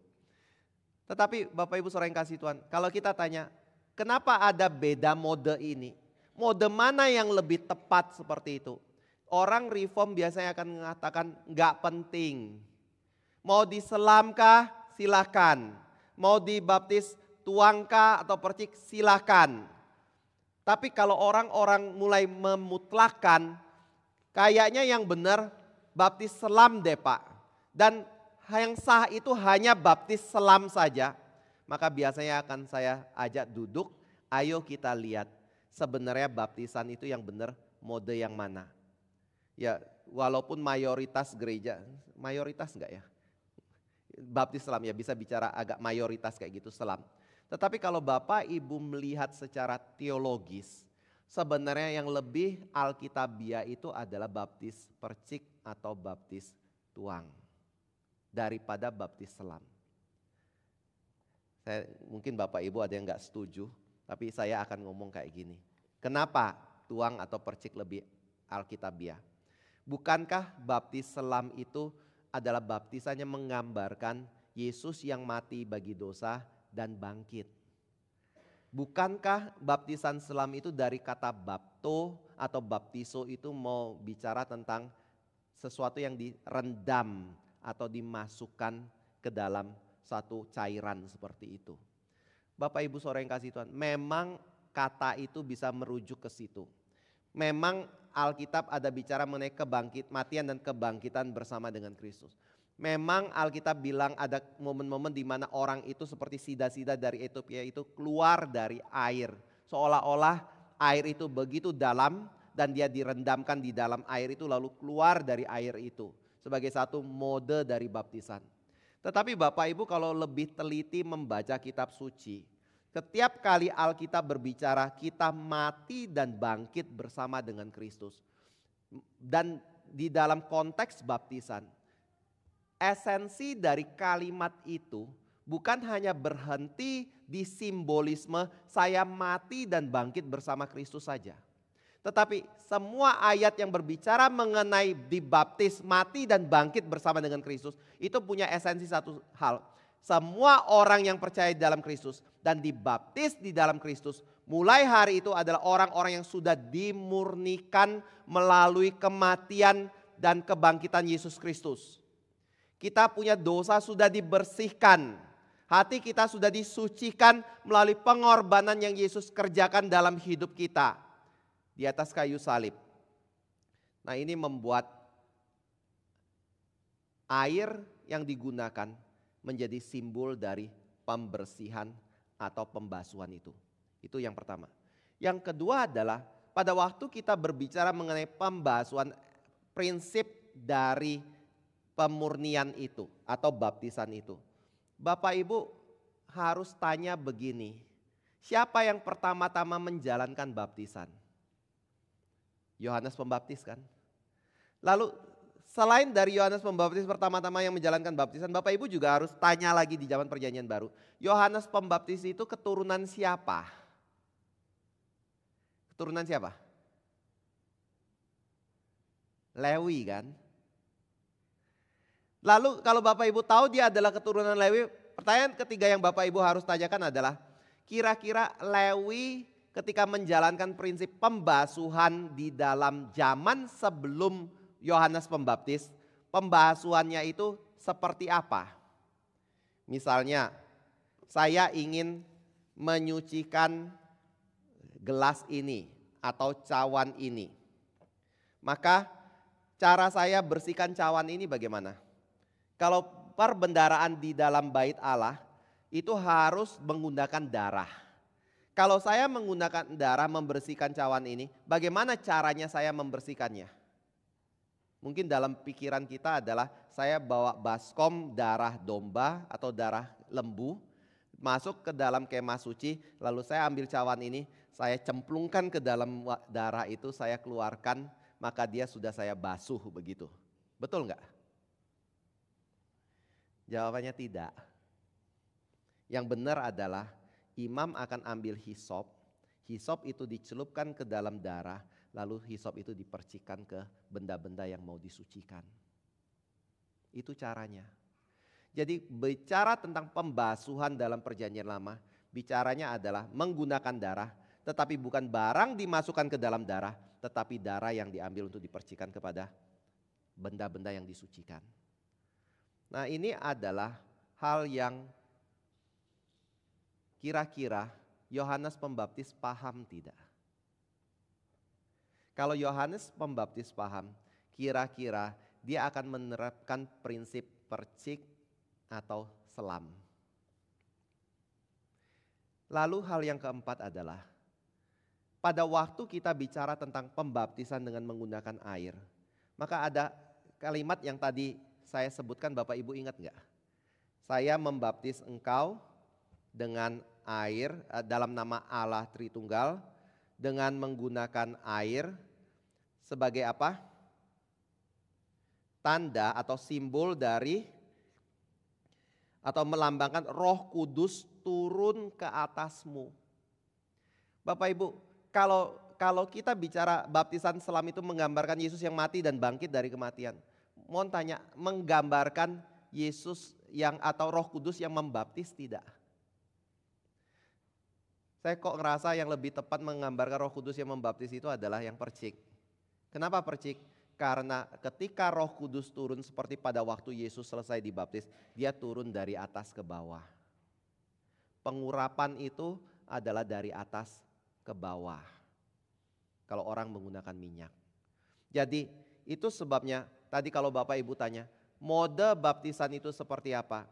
[SPEAKER 1] Tetapi Bapak Ibu Saudara yang kasih Tuhan, kalau kita tanya, kenapa ada beda mode ini? Mode mana yang lebih tepat seperti itu? Orang reform biasanya akan mengatakan nggak penting. Mau diselamkah silakan. Mau dibaptis tuangkah atau percik silakan. Tapi kalau orang-orang mulai memutlakan, kayaknya yang benar baptis selam deh Pak. Dan yang sah itu hanya baptis selam saja. Maka biasanya akan saya ajak duduk, ayo kita lihat sebenarnya baptisan itu yang benar mode yang mana. Ya walaupun mayoritas gereja, mayoritas enggak ya? Baptis selam ya bisa bicara agak mayoritas kayak gitu selam. Tetapi kalau Bapak Ibu melihat secara teologis, sebenarnya yang lebih alkitabiah itu adalah baptis percik atau baptis tuang daripada baptis selam. Mungkin Bapak Ibu ada yang gak setuju, tapi saya akan ngomong kayak gini. Kenapa tuang atau percik lebih alkitabiah? Bukankah baptis selam itu adalah baptisannya menggambarkan Yesus yang mati bagi dosa dan bangkit? Bukankah baptisan selam itu dari kata bapto atau baptiso itu mau bicara tentang sesuatu yang direndam atau dimasukkan ke dalam satu cairan seperti itu. Bapak Ibu Saudara yang kasih Tuhan, memang kata itu bisa merujuk ke situ. Memang Alkitab ada bicara mengenai kematian dan kebangkitan bersama dengan Kristus. Memang Alkitab bilang ada momen-momen di mana orang itu seperti sida-sida dari Etiopia itu keluar dari air. Seolah-olah air itu begitu dalam dan dia direndamkan di dalam air itu lalu keluar dari air itu. Sebagai satu mode dari baptisan. Tetapi Bapak Ibu kalau lebih teliti membaca kitab suci. Setiap kali Alkitab berbicara kita mati dan bangkit bersama dengan Kristus. Dan di dalam konteks baptisan. Esensi dari kalimat itu bukan hanya berhenti di simbolisme saya mati dan bangkit bersama Kristus saja. Tetapi semua ayat yang berbicara mengenai dibaptis, mati dan bangkit bersama dengan Kristus itu punya esensi satu hal. Semua orang yang percaya dalam Kristus dan dibaptis di dalam Kristus mulai hari itu adalah orang-orang yang sudah dimurnikan melalui kematian dan kebangkitan Yesus Kristus. Kita punya dosa sudah dibersihkan. Hati kita sudah disucikan melalui pengorbanan yang Yesus kerjakan dalam hidup kita. Di atas kayu salib. Nah ini membuat air yang digunakan menjadi simbol dari pembersihan atau pembasuhan itu. Itu yang pertama. Yang kedua adalah pada waktu kita berbicara mengenai pembasuhan, prinsip dari pemurnian itu atau baptisan itu. Bapak Ibu harus tanya begini, siapa yang pertama-tama menjalankan baptisan? Yohanes Pembaptis kan? Lalu selain dari Yohanes Pembaptis pertama-tama yang menjalankan baptisan, Bapak Ibu juga harus tanya lagi di zaman Perjanjian Baru. Yohanes Pembaptis itu keturunan siapa? Keturunan siapa? Lewi kan? Lalu kalau Bapak Ibu tahu dia adalah keturunan Lewi, pertanyaan ketiga yang Bapak Ibu harus tanyakan adalah kira-kira Lewi ketika menjalankan prinsip pembasuhan di dalam zaman sebelum Yohanes Pembaptis, pembasuhannya itu seperti apa? Misalnya, saya ingin menyucikan gelas ini atau cawan ini. Maka cara saya bersihkan cawan ini bagaimana? Kalau perbendaharaan di dalam bait Allah itu harus menggunakan darah. Kalau saya menggunakan darah membersihkan cawan ini, bagaimana caranya saya membersihkannya? Mungkin dalam pikiran kita adalah saya bawa baskom darah domba atau darah lembu, masuk ke dalam kemah suci, lalu saya ambil cawan ini, saya cemplungkan ke dalam darah itu, saya keluarkan, maka dia sudah saya basuh begitu. Betul enggak? Jawabannya tidak. Yang benar adalah imam akan ambil hisop itu dicelupkan ke dalam darah, lalu hisop itu dipercikan ke benda-benda yang mau disucikan. Itu caranya. Jadi bicara tentang pembasuhan dalam perjanjian lama, bicaranya adalah menggunakan darah, tetapi bukan barang dimasukkan ke dalam darah, tetapi darah yang diambil untuk dipercikan kepada benda-benda yang disucikan. Nah, ini adalah hal yang kira-kira Yohanes Pembaptis paham tidak? Kalau Yohanes Pembaptis paham, kira-kira dia akan menerapkan prinsip percik atau selam. Lalu hal yang keempat adalah pada waktu kita bicara tentang pembaptisan dengan menggunakan air, maka ada kalimat yang tadi saya sebutkan, Bapak Ibu ingat enggak? Saya membaptis engkau dengan air dalam nama Allah Tritunggal dengan menggunakan air sebagai apa? Tanda atau simbol dari atau melambangkan Roh Kudus turun ke atasmu. Bapak Ibu, kalau kita bicara baptisan selam itu menggambarkan Yesus yang mati dan bangkit dari kematian. Mohon tanya, menggambarkan Yesus yang atau Roh Kudus yang membaptis tidak? Saya kok ngerasa yang lebih tepat menggambarkan Roh Kudus yang membaptis itu adalah yang percik. Kenapa percik? Karena ketika Roh Kudus turun seperti pada waktu Yesus selesai dibaptis, dia turun dari atas ke bawah. Pengurapan itu adalah dari atas ke bawah. Kalau orang menggunakan minyak. Jadi itu sebabnya tadi kalau Bapak Ibu tanya, mode baptisan itu seperti apa?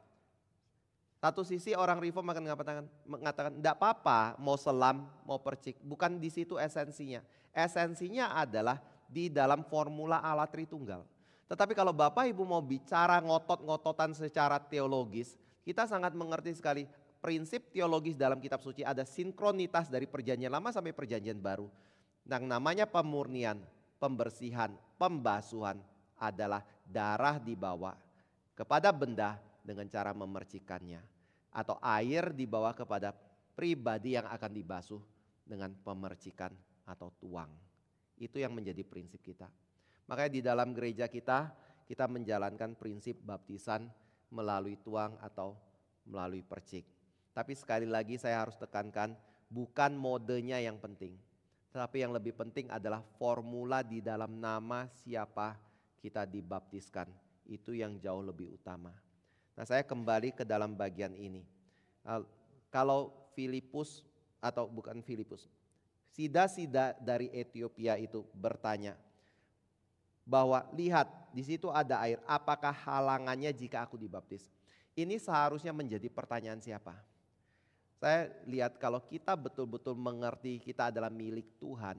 [SPEAKER 1] Satu sisi orang reform akan mengatakan enggak apa-apa mau selam, mau percik. Bukan di situ esensinya. Esensinya adalah di dalam formula Allah Tritunggal. Tetapi kalau Bapak Ibu mau bicara ngotot-ngototan secara teologis, kita sangat mengerti sekali prinsip teologis dalam kitab suci ada sinkronitas dari perjanjian lama sampai perjanjian baru. Yang namanya pemurnian, pembersihan, pembasuhan adalah darah dibawa kepada benda dengan cara memercikannya. Atau air dibawa kepada pribadi yang akan dibasuh dengan pemercikan atau tuang. Itu yang menjadi prinsip kita. Makanya di dalam gereja kita menjalankan prinsip baptisan melalui tuang atau melalui percik. Tapi sekali lagi saya harus tekankan, bukan modenya yang penting. Tetapi yang lebih penting adalah formula di dalam nama siapa kita dibaptiskan. Itu yang jauh lebih utama. Nah, saya kembali ke dalam bagian ini. Kalau Filipus atau bukan Filipus, Sida-sida dari Ethiopia itu bertanya bahwa lihat di situ ada air, apakah halangannya jika aku dibaptis? Ini seharusnya menjadi pertanyaan siapa? Saya lihat kalau kita betul-betul mengerti kita adalah milik Tuhan,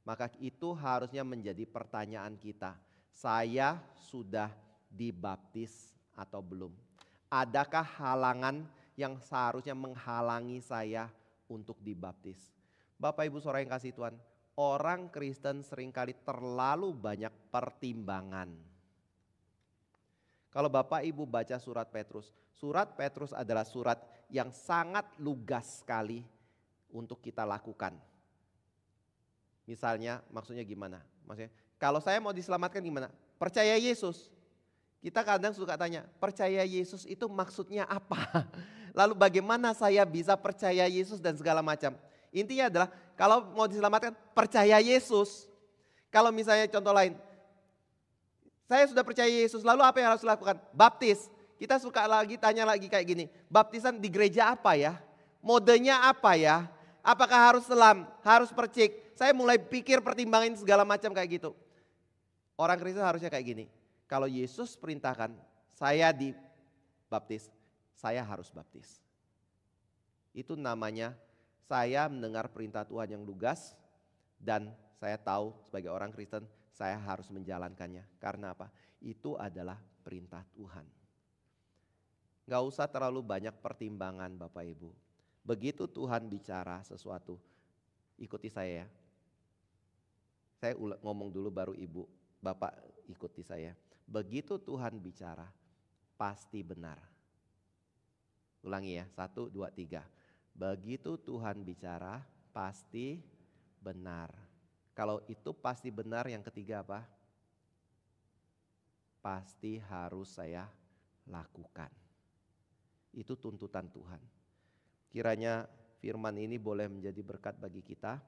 [SPEAKER 1] maka itu harusnya menjadi pertanyaan kita. Saya sudah dibaptis atau belum? Adakah halangan yang seharusnya menghalangi saya untuk dibaptis? Bapak Ibu Saudara yang kasih Tuhan, orang Kristen seringkali terlalu banyak pertimbangan. Kalau Bapak Ibu baca surat Petrus adalah surat yang sangat lugas sekali untuk kita lakukan. Misalnya maksudnya gimana? Maksudnya kalau saya mau diselamatkan gimana? Percaya Yesus. Kita kadang suka tanya, percaya Yesus itu maksudnya apa? Lalu bagaimana saya bisa percaya Yesus dan segala macam? Intinya adalah kalau mau diselamatkan percaya Yesus. Kalau misalnya contoh lain, saya sudah percaya Yesus, lalu apa yang harus dilakukan? Baptis. Kita suka lagi tanya lagi kayak gini, baptisan di gereja apa ya? Modenya apa ya? Apakah harus selam, harus percik? Saya mulai pikir pertimbangin segala macam kayak gitu. Orang Kristen harusnya kayak gini, kalau Yesus perintahkan saya dibaptis, saya harus baptis. Itu namanya saya mendengar perintah Tuhan yang lugas dan saya tahu sebagai orang Kristen saya harus menjalankannya. Karena apa? Itu adalah perintah Tuhan. Gak usah terlalu banyak pertimbangan Bapak Ibu. Begitu Tuhan bicara sesuatu, ikuti saya ya. Saya ngomong dulu baru Ibu, Bapak ikuti saya. Begitu Tuhan bicara, pasti benar. Ulangi ya, 1, 2, 3. Begitu Tuhan bicara, pasti benar. Kalau itu pasti benar, yang ketiga apa? Pasti harus saya lakukan. Itu tuntutan Tuhan. Kiranya firman ini boleh menjadi berkat bagi kita.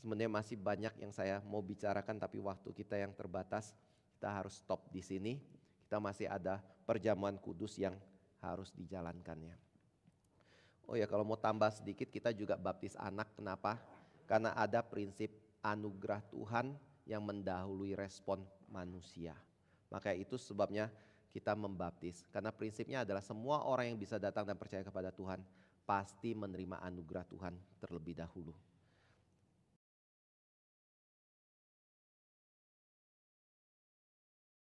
[SPEAKER 1] Sebenarnya masih banyak yang saya mau bicarakan, tapi waktu kita yang terbatas, kita harus stop di sini. Kita masih ada perjamuan kudus yang harus dijalankannya. Oh ya, kalau mau tambah sedikit, kita juga baptis anak. Kenapa? Karena ada prinsip anugerah Tuhan yang mendahului respon manusia. Maka itu sebabnya kita membaptis. Karena prinsipnya adalah semua orang yang bisa datang dan percaya kepada Tuhan pasti menerima anugerah Tuhan terlebih dahulu.